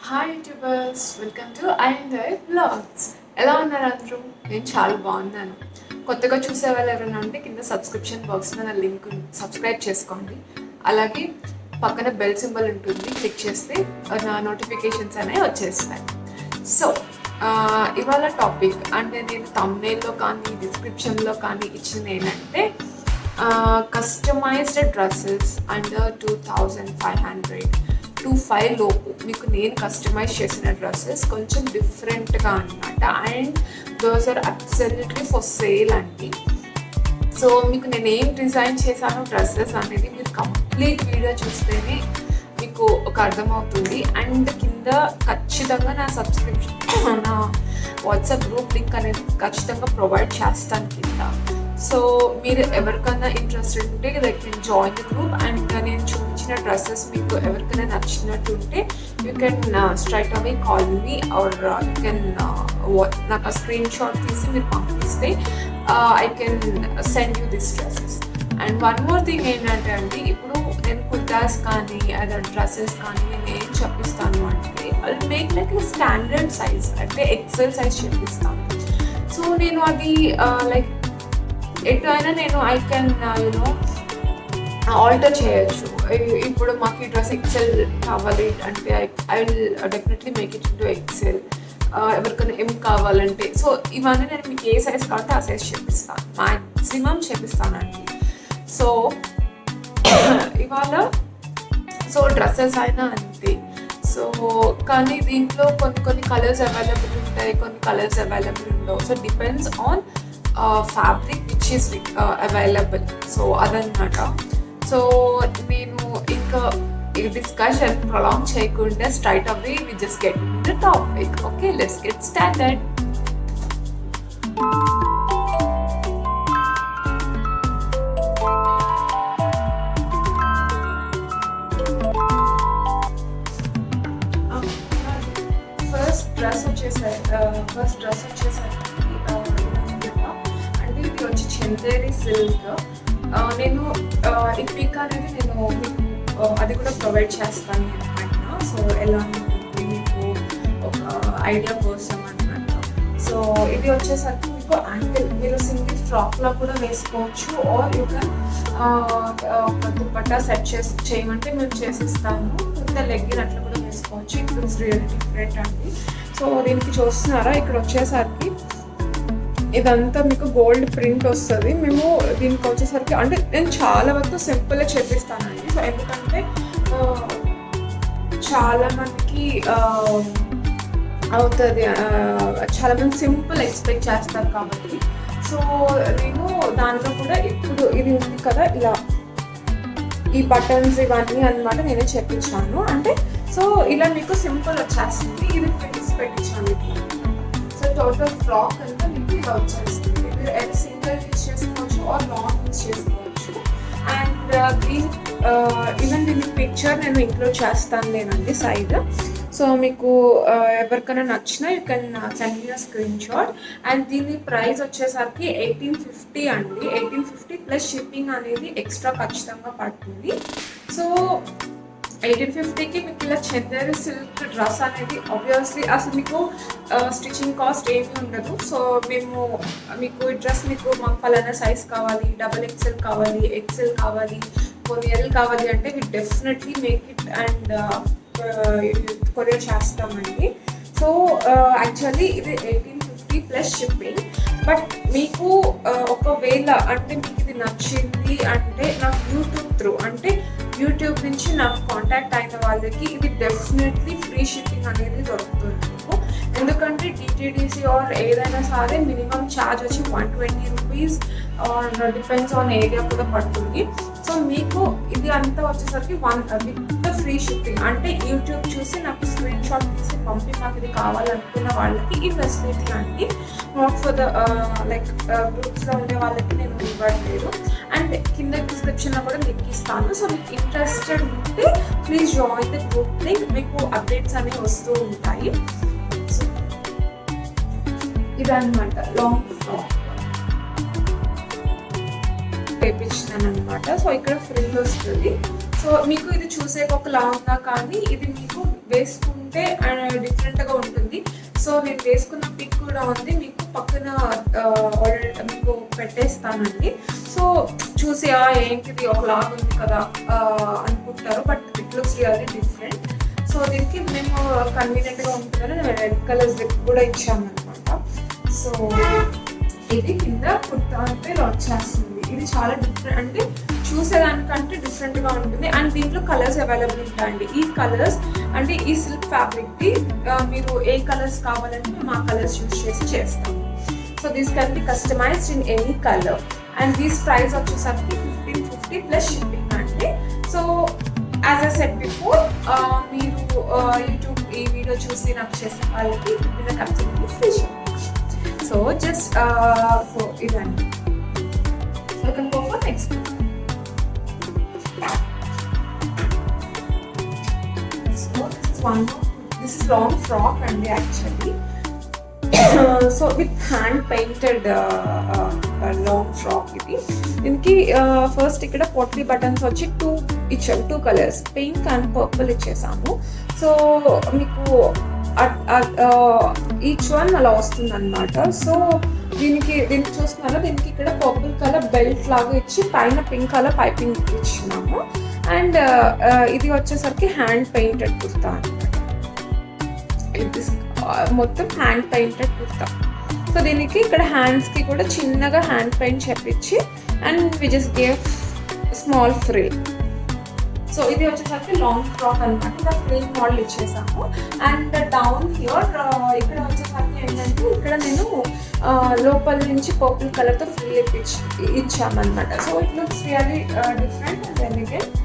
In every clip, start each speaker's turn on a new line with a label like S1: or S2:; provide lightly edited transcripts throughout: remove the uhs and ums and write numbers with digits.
S1: Hi YouTubers, welcome to I blogs. ఎలా ఉన్నారు అందరూ? నేను చాలా బాగున్నాను. కొత్తగా చూసే వాళ్ళు ఎవరైనా ఉంటే కింద సబ్స్క్రిప్షన్ బాక్స్లో నా లింక్ సబ్స్క్రైబ్ చేసుకోండి. అలాగే పక్కన బెల్ సింబల్ ఉంటుంది, క్లిక్ చేస్తే నా నోటిఫికేషన్స్ అనేవి వచ్చేస్తాయి. సో ఇవాళ టాపిక్ అంటే నేను థంబ్నెయిల్లో కానీ డిస్క్రిప్షన్లో కానీ ఇచ్చింది ఏంటంటే కస్టమైజ్డ్ డ్రెస్సెస్ అండర్ 2500 టు 5 లోపు మీకు నేను కస్టమైజ్ చేసిన డ్రెస్సెస్ కొంచెం డిఫరెంట్గా అనమాట. And those are absolutely for sale అండి. సో మీకు నేను ఏం డిజైన్ చేశాను డ్రెస్సెస్ అనేది మీరు కంప్లీట్ వీడియో చూస్తేనే మీకు ఒక అర్థమవుతుంది. అండ్ కింద ఖచ్చితంగా నా సబ్స్క్రిప్షన్ నా వాట్సాప్ గ్రూప్ లింక్ అనేది ఖచ్చితంగా ప్రొవైడ్ చేస్తాను కింద. సో మీరు ఎవరికైనా ఇంట్రెస్టెడ్ ఉంటే లైక్ నేను జాయిన్ ద గ్రూప్. అండ్ నేను చూపించిన డ్రెస్సెస్ మీకు ఎవరికైనా నచ్చినట్టు ఉంటే you can straight away call me or you can నాకు ఆ స్క్రీన్ షాట్ తీసి మీరు పంపిస్తే I can send you this dresses. And one more thing ఏంటంటే అండి, ఇప్పుడు నేను కుర్తాస్ కానీ అదర్ డ్రెస్సెస్ కానీ నేను ఏం చెప్పిస్తాను అంటే I make like standard size అంటే ఎక్సెల్ సైజ్ చెప్పిస్తాను. సో నేను అది లైక్ ఎటు అయినా నేను ఐ కెన్ యూనో ఆల్టర్ చేయొచ్చు. ఇప్పుడు మాకు ఈ డ్రెస్ ఎక్సెల్ కావాలి అంటే I will definitely make it into XL. ఎవరికైనా ఏం కావాలంటే సో ఇవన్నీ నేను మీకు ఏ సైజ్ కావాలంటే ఆ సైజ్ చేపిస్తాను, మ్యాక్సిమం చేపిస్తానండి. సో ఇవాళ సో డ్రెస్సెస్ అయినా అంతే. సో కానీ దీంట్లో కొన్ని కలర్స్ అవైలబుల్ ఉంటాయి, కొన్ని కలర్స్ అవైలబుల్ ఉండవు. So depends on fabric which is available. So అదనమాట. సో నేను ఇంకా ఈ డిస్కషన్ ప్రొలాంగ్ చేయకుండా straight away we just get in the topic. Okay, let's get started. First dress వచ్చేసరికి అంటే ఇది వచ్చి చందేరి సిల్క్. నేను ఈ పిక్ అనేది నేను మీకు అది కూడా ప్రొవైడ్ చేస్తాను అనమాట. సో ఎలా ఉంటుంది మీకు ఒక ఐడియా కోసం అనమాట. సో ఇది వచ్చేసరికి మీకు యాంకిల్ మీరు సింగిల్ ఫ్రాక్లో కూడా వేసుకోవచ్చు, ఆర్ యూ కెన్ ఒక దుపట్టా సెట్ చేయమంటే మేము చేసిస్తాము. ఇంత లెగ్గిన్ అట్లా కూడా వేసుకోవచ్చు. ఇప్పుడు ఇట్స్ రియల్లీ డిఫరెంట్ అండి. సో దీనికి చూస్తున్నారా, ఇక్కడ వచ్చేసరికి ఇదంతా మీకు గోల్డ్ ప్రింట్ వస్తుంది. మేము దీనికి వచ్చేసరికి అంటే నేను చాలా వరకు సింపుల్గా చేపిస్తానండి. సో ఎందుకంటే చాలా మందికి అవుతుంది, చాలామంది సింపుల్ ఎక్స్పెక్ట్ చేస్తారు కాబట్టి. సో నేను దాంట్లో కూడా ఇప్పుడు ఇది ఉంది కదా, ఇలా ఈ బటన్స్ ఇవన్నీ అనమాట నేనే చెప్పించాను. అంటే సో ఇలా మీకు సింపుల్ వచ్చేస్తుంది. ఇది ప్రింట్స్ పెట్టించాను. సో టోటల్ ఫ్రాక్ అంతా మీకు ఇలా వచ్చేస్తుంది. మీరు ఎల్ సింగిల్ యూజ్ చేసుకోవచ్చు ఆర్ లాంగ్ యూజ్ చేసుకోవచ్చు. అండ్ ఈవెన్ దీని పిక్చర్ నేను ఇంక్లూడ్ చేస్తాను నేనండి సైడ్. సో మీకు ఎవరికైనా నచ్చినా you can send me screen shot. And దీని ప్రైస్ వచ్చేసరికి 1850 అండి. 1850 ప్లస్ షిప్పింగ్ అనేది ఎక్స్ట్రా ఖచ్చితంగా పడుతుంది. సో 1850కి మీకు ఇలా చందేరి సిల్క్ డ్రెస్ అనేది ఆబ్వియస్లీ అసలు మీకు స్టిచ్చింగ్ కాస్ట్ ఏమీ ఉండదు. సో మేము మీకు ఈ డ్రెస్ మీకు మాకు పలానా సైజ్ కావాలి, డబల్ ఎక్సెల్ కావాలి, ఎక్సెల్ కావాలి, కొన్ని ఎల్ కావాలి అంటే we definitely make it and courier చేస్తామండి. సో యాక్చువల్లీ ఇది 1850 ప్లస్ షిప్పింగ్. బట్ మీకు ఒకవేళ అంటే మీకు ఇది నచ్చింది అంటే నాకు యూట్యూబ్ త్రూ అంటే యూట్యూబ్ నుంచి నాకు కాంటాక్ట్ అయిన వాళ్ళకి ఇది డెఫినెట్లీ ఫ్రీ షిప్పింగ్ అనేది దొరుకుతుంది మీకు. ఎందుకంటే డిటిడిసి ఆర్ ఏదైనా సరే మినిమం ఛార్జ్ వచ్చి 120 rupees or depends on area కూడా పడుతుంది. సో మీకు ఇది అంతా వచ్చేసరికి విత్ ఫ్రీ షిప్పింగ్. అంటే యూట్యూబ్ చూసి నాకు స్క్రీన్ షాట్ తీసి పంపి నాకు ఇది కావాలనుకున్న వాళ్ళకి ఈ ఫెసిలిటీ అండి. నాట్ ఫర్ ద లైక్ గ్రూప్స్లో ఉండే వాళ్ళకి నేను ఇవ్వట్లేదు. అండ్ కింద డిస్క్రిప్షన్లో కూడా లింక్ ఇస్తాను. సో మీకు ఇంట్రెస్టెడ్ ఉంటే please join the group link. మీకు అప్డేట్స్ అనేవి వస్తూ ఉంటాయి. సో ఇదన్నమాట లాంగ్ ఫ్రాక్ వేయించినాను అనమాట. సో ఇక్కడ ఫ్రిల్ వస్తుంది. సో మీకు ఇది చూసే ఒకలా ఉందా, కానీ ఇది మీకు వేసుకుంటే డిఫరెంట్గా ఉంటుంది. సో నేను వేసుకున్న పిక్ కూడా ఉంది, మీకు పక్కన మీకు పెట్టేస్తానండి. సో చూసి ఏంటిది ఒకలాగా ఉంది కదా అనుకుంటారు, but it looks really different. So దీనికి మేము కన్వీనియంట్గా ఉంటుందని మేము రెడ్ కలర్ జిప్ కూడా ఇచ్చామన్నమాట. సో ఇది కింద కుర్తా అంటే ఇలా వచ్చేస్తుంది. ఇది చాలా డిఫరెంట్, అంటే చూసేదానికంటే డిఫరెంట్గా ఉంటుంది. అండ్ దీంట్లో కలర్స్ అవైలబుల్ ఉంటాయండి. ఈ కలర్స్ అంటే ఈ సిల్క్ ఫ్యాబ్రిక్కి మీరు ఏ కలర్స్ కావాలంటే మేము ఆ కలర్స్ యూజ్ చేసి చేస్తాము. So this can be customised in any colour. And these price వచ్చేసరికి 1550 ప్లస్ షిప్పింగ్ అండి. So as I said before, మీరు యూట్యూబ్ ఈ వీడియో చూసి నాకు చేసే వాళ్ళకి completely free shipping. So just so ఇదండి. So you can go for next. So this is one more. This is long frock and actually. So with hand painted long frock ఇది. దీనికి first ఇక్కడ potli buttons వచ్చి 2 colours, pink and purple ఇచ్చేసాము. So మీకు each one అలా వస్తుంది అనమాట. So దీనికి చూస్తున్నాను, దీనికి ఇక్కడ పర్పుల్ కలర్ బెల్ట్ లాగా ఇచ్చి పైన పింక్ కలర్ పైపింగ్ ఇచ్చినాము. అండ్ ఇది వచ్చేసరికి హ్యాండ్ పెయింటెడ్ కుర్తా అనమాట. ఇది మొత్తం హ్యాండ్ పెయింటెడ్ కుర్తా. సో దీనికి ఇక్కడ హ్యాండ్స్కి కూడా చిన్నగా హ్యాండ్ పెయింట్ చేపించి and we just gave small frill. So ఇది వచ్చేసరికి లాంగ్ ఫ్రాక్ అనమాట. ఇలా ఫ్రిల్ మోడల్ ఇచ్చేసాము. అండ్ డౌన్ హియర్ ఇక్కడ వచ్చేసరికి ఏంటంటే ఇక్కడ నేను లోపల నుంచి పర్పుల్ కలర్తో ఫ్రిల్ ఇచ్చామన్నమాట. So it looks really different and elegant.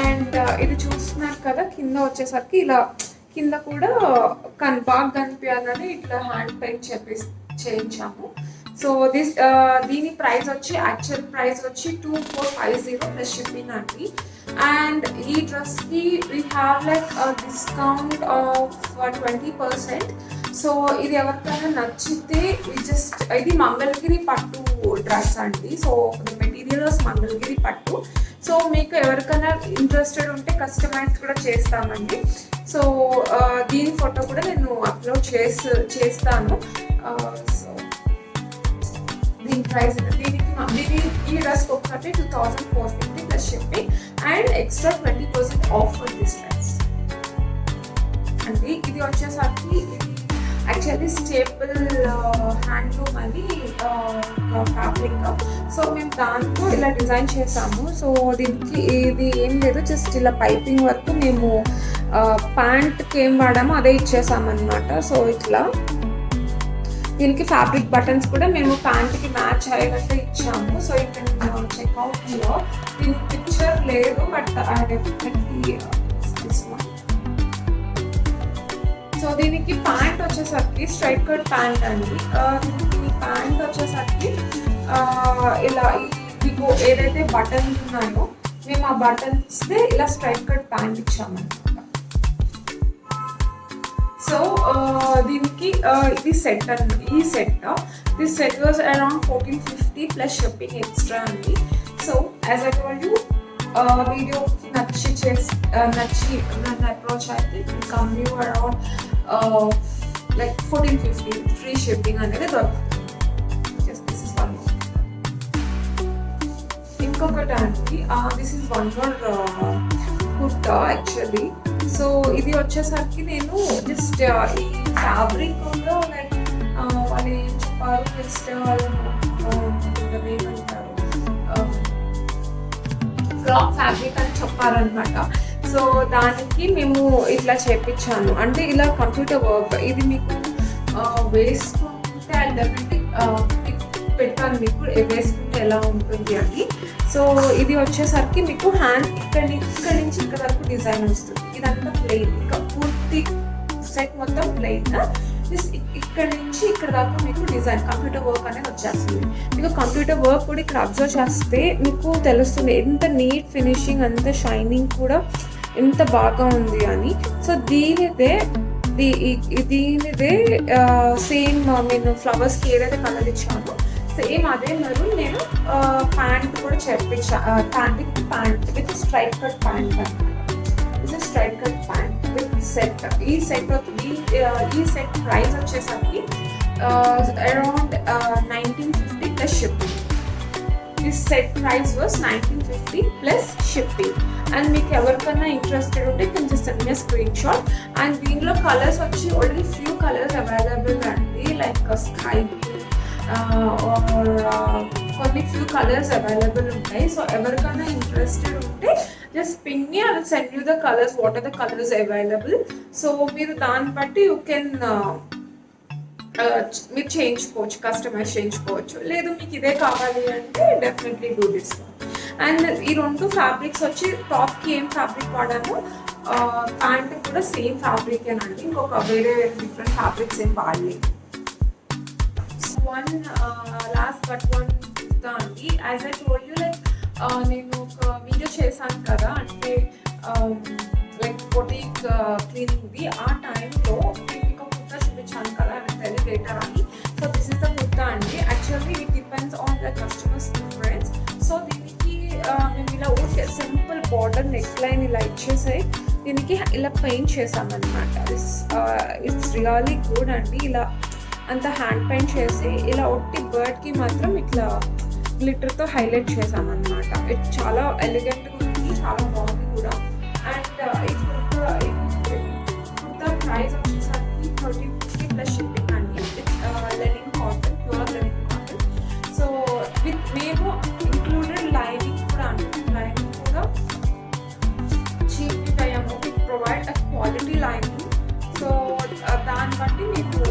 S1: And ఇది చూస్తున్నారు కదా, కింద వచ్చేసరికి ఇలా కింద కూడా బాగా కనిపించాలని ఇట్లా హ్యాండ్ పెయింట్ చేయించాము. సో దీని ప్రైస్ వచ్చి యాక్చువల్ ప్రైస్ వచ్చి 2450 ప్లస్ షిప్పింగ్ అండి. అండ్ ఈ డ్రెస్కి we have like discount off 20%. So ఇది ఎవరికైనా నచ్చితే ఇది మంగళగిరి పట్టు డ్రెస్ అండి. సో మెటీరియల్స్ మంగళగిరి పట్టు. సో మీకు ఎవరికైనా ఇంట్రెస్టెడ్ ఉంటే కస్టమైజ్ కూడా చేస్తామండి. సో దీని ఫోటో కూడా నేను అప్లోడ్ చేస్తాను. సో దీని ప్రైస్ దీని ఈ డ్రెస్ ఒకటి 2450 plus shipping and extra 20% of for this dress అండి. ఇది వచ్చేసరికి యాక్చువల్లీ స్టేపుల్ హ్యాండ్లూమ్ అని ఫ్యాబ్రిక్. సో మేము దాంతో ఇలా డిజైన్ చేసాము. సో దీనికి ఇది ఏం లేదు, జస్ట్ ఇలా పైపింగ్ వరకు మేము ప్యాంట్కి ఏం వాడామో అదే ఇచ్చేసామన్నమాట. సో ఇట్లా దీనికి ఫ్యాబ్రిక్ బటన్స్ కూడా మేము ప్యాంట్కి మ్యాచ్ అయ్యేటట్టు ఇచ్చాము. సో యూ కెన్ చెక్అవుట్లో దీనికి పిక్చర్ లేదు, but I definitely this one. So దీనికి ప్యాంట్ వచ్చేసరికి స్ట్రైట్ కట్ ప్యాంట్ అండి. దీనికి ప్యాంట్ వచ్చేసరికి ఇలా మీకు ఏదైతే బటన్స్ ఉన్నాయో మేము ఆ బటన్స్దే ఇలా స్ట్రైట్ కట్ ప్యాంట్ ఇచ్చామన్నమాట. సో దీనికి ఇది సెట్ అండి. ఈ this set was around 1450 plus shipping extra అండి. So as I told you వీడియోకి నచ్చి నన్ను అప్రోచ్ అయితే come you around like 1450 free shipping అనేది దొరుకుతుంది. This is one. ఇంకొకటి అండి, this is one more kurta actually. So ఇది వచ్చేసరికి నేను జస్ట్ ఈ ఫ్యాబ్రిక్ కూడా లైక్ వాళ్ళు ఏం చెప్పారు, జస్ట్ వాళ్ళు ఏమంటారు ఫ్రాక్ ఫ్యాబ్రిక్ అని చెప్పారనమాట. సో దానికి మేము ఇట్లా చేపించాను. అంటే ఇలా కంప్యూటర్ వర్క్ ఇది మీకు వేసుకుంటే డెఫినెట్లీ పెట్టాను మీకు వేసుకుంటే ఎలా ఉంటుంది అని. సో ఇది వచ్చేసరికి మీకు హ్యాండ్ ఇక్కడ నుంచి ఇక్కడ వరకు డిజైన్ వస్తుంది. ఇదంతా ప్లెయిన్, ఇంకా పూర్తి సెట్ మొత్తం ప్లెయిన్. ఇక్కడ నుంచి ఇక్కడ దాకా మీకు డిజైన్ కంప్యూటర్ వర్క్ అనేది వచ్చేస్తుంది. మీకు కంప్యూటర్ వర్క్ కూడా ఇక్కడ అబ్జర్వ్ చేస్తే మీకు తెలుస్తుంది ఎంత నీట్ ఫినిషింగ్, అంత షైనింగ్ కూడా ఎంత బాగా ఉంది అని. సో దీనిదే సేమ్ నేను ఫ్లవర్స్కి ఏదైతే కలర్ ఇచ్చానో సేమ్ అదే మెరూన్ నేను ప్యాంట్ కూడా చేర్పించా, pant with straight cut pant అనమాట. ఇది straight cut pant with set. ఈ సెట్ ప్రైస్ వచ్చేసరికి around 1950 plus shipping. This set price was 1950 plus shipping. And మీకు ఎవరికైనా ఇంట్రెస్టెడ్ ఉంటే కొంచెం just send me screen shot. And దీనిలో కలర్స్ వచ్చి ఓన్లీ ఫ్యూ కలర్స్ అవైలబుల్ అండి, లైక్ స్కై బ్లూ ఆర్ కొన్ని ఫ్యూ కలర్స్ అవైలబుల్ ఉంటాయి. సో ఎవరికైనా ఇంట్రెస్టెడ్ ఉంటే just ping me, I will send you the colours, what are the colours available. So మీరు దాన్ని బట్టి యూ కెన్ మీరు చేయించుకోవచ్చు, కస్టమైజ్ చేయించుకోవచ్చు. లేదు మీకు ఇదే కావాలి అంటే డెఫినెట్లీ డూ దిస్. అండ్ ఈ 2 ఫ్యాబ్రిక్స్ వచ్చి టాప్కి ఏం ఫ్యాబ్రిక్ వాడాము, ప్యాంట్ కూడా సేమ్ ఫ్యాబ్రికేనండి, ఇంకొక వేరే డిఫరెంట్ ఫ్యాబ్రిక్స్ ఏం వాడలేదు. లాస్ట్ బట్ వన్ అండి, as I told you, like నేను ఒక వీడియో చేశాను కదా, అంటే లైక్ బొటిక్ క్లీనింగ్ది. ఆ టైంలో మీకు కుర్తా చూపించాను కదా, అని తెలియదు లేటర్ అని. So this is the kurta అండి. Actually it depends on the customers preference. So దీనికి మేము ఇలా ఊరికే సింపుల్ బార్డర్ నెక్ లైన్ ఇలా ఇచ్చేసాయి, దీనికి ఇలా పెయింట్ చేసామన్నమాట. ఇట్స్ రియల్లీ గుడ్ అండి. ఇలా అంత హ్యాండ్ పెయింట్ చేసి ఇలా ఒట్టి బర్డ్కి మాత్రం ఇట్లా గ్లిటర్తో హైలైట్ చేసామన్నమాట. ఇది చాలా ఎలిగెంట్గా ఉంది, చాలా బాగుంది కూడా. అండ్ ఈ కుర్తా ప్రైస్ వచ్చేసరికి 1350 ప్లస్ షిప్పింగ్ అండి. With linen cotton, pure linen cotton. So with మేము ఇంక్లూడెడ్ లైనింగ్ కూడా అండి, లైనింగ్ కూడా చీప్ అయ్యాము. With provide a quality lining. So దాన్ని బట్టి మీకు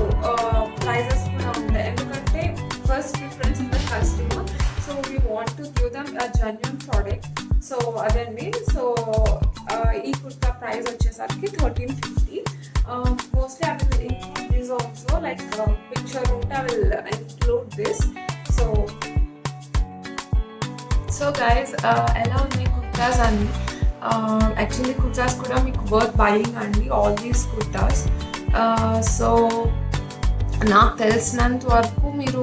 S1: ప్రైజెస్ కూడా ఉంటాయి, ఎందుకంటే first preference in the customer. So we want to give them a genuine product. So అదండి. సో ఈ కుర్తా ప్రైస్ వచ్చేసరికి 1350. Mostly I will include this also, like picture ఉంటే I will include this. So guys, ఎలా ఉంది కుర్తాస్ అండి? Actually kurtas కూడా మీకు worth buying అండి, ఆల్ దీస్ కుర్తాస్. సో నాకు తెలిసినంత వరకు మీరు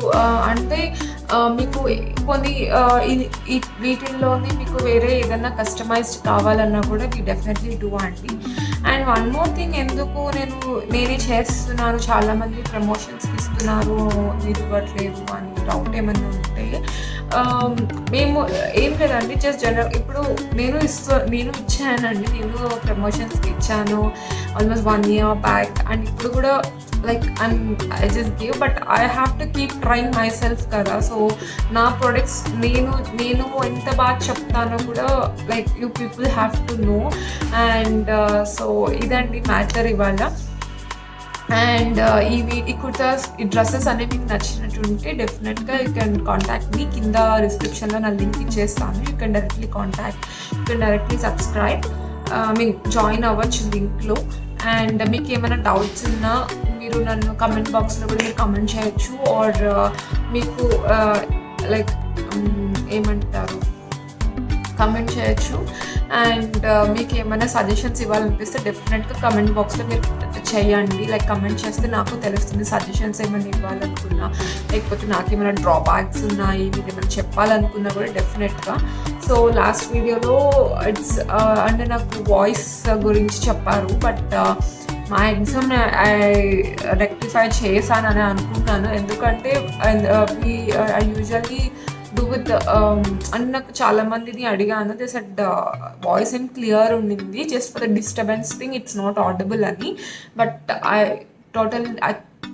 S1: అంటే మీకు కొన్ని వీటిల్లోనే మీకు వేరే ఏదైనా కస్టమైజ్డ్ కావాలన్నా కూడా వీ డెఫినెట్లీ డూ అండి. అండ్ వన్ మోర్ థింగ్, ఎందుకు నేనే చేస్తున్నాను, చాలామంది ప్రమోషన్స్కి ఇస్తున్నారు, మీరు ఇవ్వట్లేదు అని డౌట్ ఏమన్నా ఉంటే, మేము ఏం లేదండి, జస్ట్ ఇప్పుడు నేను ఇచ్చానండి, నేను ప్రమోషన్స్కి ఇచ్చాను ఆల్మోస్ట్ 1 year బ్యాక్. అండ్ ఇప్పుడు కూడా like I just gave, but I have to keep trying myself కదా. సో నా ప్రొడక్ట్స్ నేను ఎంత బాగా చెప్తానో కూడా like you people have to know. And so ఇదండి మ్యాటర్ ఇవాళ. అండ్ ఈ కుర్తాస్, ఈ డ్రెస్సెస్ అనేవి మీకు నచ్చినట్టుంటే డెఫినెట్గా యూ కెన్ కాంటాక్ట్ మీ. కింద డిస్క్రిప్షన్లో నా లింక్ ఇచ్చేస్తాను. యూ కెన్ డైరెక్ట్లీ సబ్స్క్రైబ్, మీకు జాయిన్ అవ్వచ్చు లింక్లో. అండ్ మీకు ఏమైనా డౌట్స్ ఉన్నా మీరు నన్ను కమెంట్ బాక్స్లో కూడా మీరు కమెంట్ చేయొచ్చు, ఆర్ మీకు లైక్ ఏమంటారు కమెంట్ చేయొచ్చు. అండ్ మీకు ఏమైనా సజెషన్స్ ఇవ్వాలనిపిస్తే డెఫినెట్గా కమెంట్ బాక్స్లో మీరు చేయండి. లైక్ కమెంట్ చేస్తే నాకు తెలుస్తుంది సజెషన్స్ ఏమైనా ఇవ్వాలనుకున్నా, లేకపోతే నాకు ఏమైనా డ్రాబ్యాక్స్ ఉన్నాయి, మీరు ఏమైనా చెప్పాలనుకున్నా కూడా డెఫినెట్గా. సో లాస్ట్ వీడియోలో అంటే నాకు వాయిస్ గురించి చెప్పారు, బట్ మా ఎగ్జామ్ రెక్టిఫై చేశానని అనుకుంటున్నాను. ఎందుకంటే ఐ యూజువల్లీ డూ విత్ అంటే నాకు చాలామందిని అడిగాను, దే సెడ్ వాయిస్ ఏం క్లియర్ ఉండింది, just for the disturbance thing it's not audible అని. But I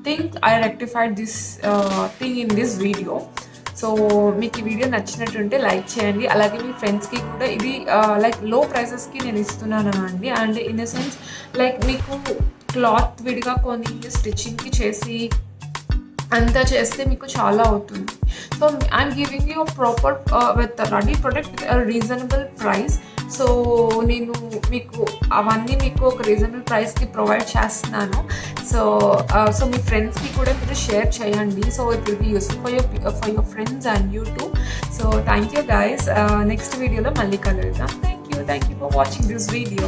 S1: think I rectified this thing in this video. So మీకు ఈ వీడియో నచ్చినట్టుంటే లైక్ చేయండి. అలాగే మీ ఫ్రెండ్స్కి కూడా ఇది లైక్ లో ప్రైసెస్కి నేను ఇస్తున్నాను అండి. And in the sense like మీకు క్లాత్ విడిగా కొని స్టిచ్చింగ్కి చేసి అంతా చేస్తే మీకు చాలా అవుతుంది. So I'm giving you proper with ready product with reasonable price. So నేను మీకు అవన్నీ మీకు ఒక రీజనబుల్ ప్రైస్కి ప్రొవైడ్ చేస్తున్నాను. సో మీ ఫ్రెండ్స్కి కూడా మీరు షేర్ చేయండి. So it will be useful for your friends and you too. So thank you guys. Next వీడియోలో మళ్ళీ కలుద్దాం. Thank you for watching this video.